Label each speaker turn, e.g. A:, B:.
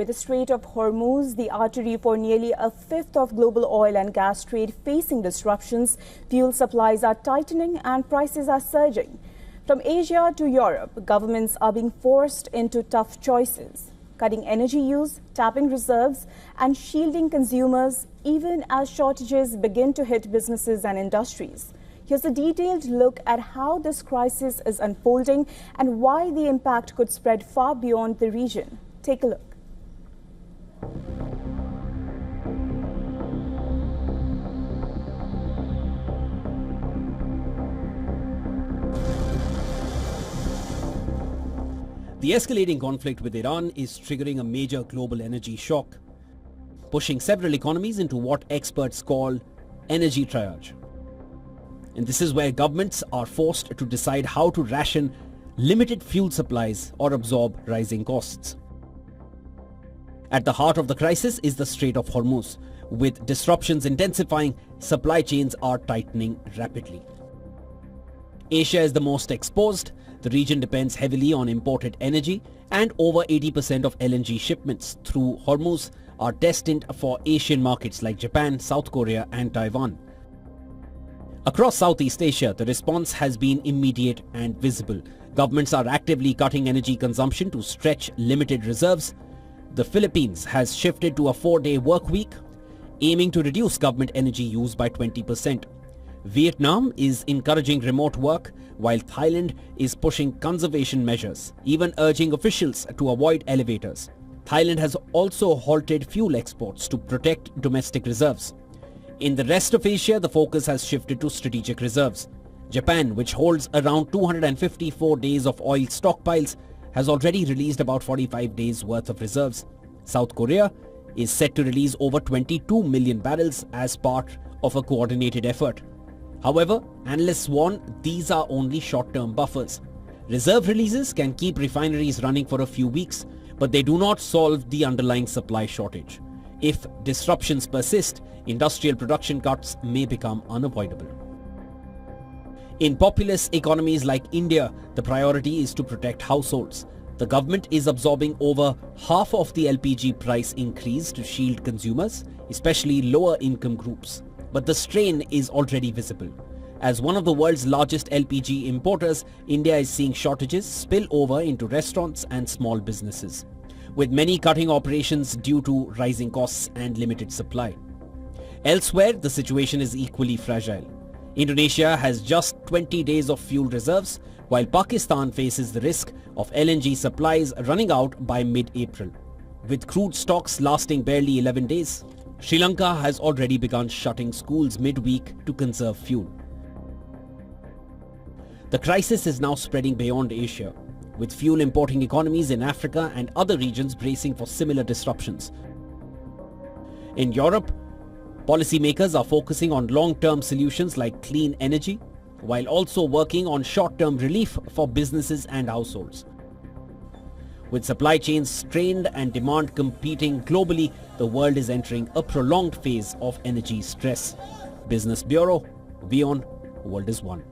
A: With the Strait of Hormuz, the artery for nearly a fifth of global oil and gas trade facing disruptions, fuel supplies are tightening and prices are surging. From Asia to Europe, governments are being forced into tough choices, cutting energy use, tapping reserves, and shielding consumers, even as shortages begin to hit businesses and industries. Here's a detailed look at how this crisis is unfolding and why the impact could spread far beyond the region. Take a look.
B: The escalating conflict with Iran is triggering a major global energy shock, pushing several economies into what experts call energy triage. And this is where governments are forced to decide how to ration limited fuel supplies or absorb rising costs. At the heart of the crisis is the Strait of Hormuz. With disruptions intensifying, supply chains are tightening rapidly. Asia is the most exposed. The region depends heavily on imported energy, and over 80% of LNG shipments through Hormuz are destined for Asian markets like Japan, South Korea and Taiwan. Across Southeast Asia, the response has been immediate and visible. Governments are actively cutting energy consumption to stretch limited reserves. The Philippines has shifted to a 4-day work week, aiming to reduce government energy use by 20%. Vietnam is encouraging remote work, while Thailand is pushing conservation measures, even urging officials to avoid elevators. Thailand has also halted fuel exports to protect domestic reserves. In the rest of Asia, the focus has shifted to strategic reserves. Japan, which holds around 254 days of oil stockpiles, has already released about 45 days worth of reserves. South Korea is set to release over 22 million barrels as part of a coordinated effort. However, analysts warn these are only short-term buffers. Reserve releases can keep refineries running for a few weeks, but they do not solve the underlying supply shortage. If disruptions persist, industrial production cuts may become unavoidable. In populous economies like India, the priority is to protect households. The government is absorbing over half of the LPG price increase to shield consumers, especially lower income groups. But the strain is already visible. As one of the world's largest LPG importers, India is seeing shortages spill over into restaurants and small businesses, with many cutting operations due to rising costs and limited supply. Elsewhere, the situation is equally fragile. Indonesia has just 20 days of fuel reserves, while Pakistan faces the risk of LNG supplies running out by mid-April. With crude stocks lasting barely 11 days, Sri Lanka has already begun shutting schools midweek to conserve fuel. The crisis is now spreading beyond Asia, with fuel importing economies in Africa and other regions bracing for similar disruptions. In Europe, policymakers are focusing on long-term solutions like clean energy, while also working on short-term relief for businesses and households. With supply chains strained and demand competing globally, the world is entering a prolonged phase of energy stress. Business Bureau, WION, World is One.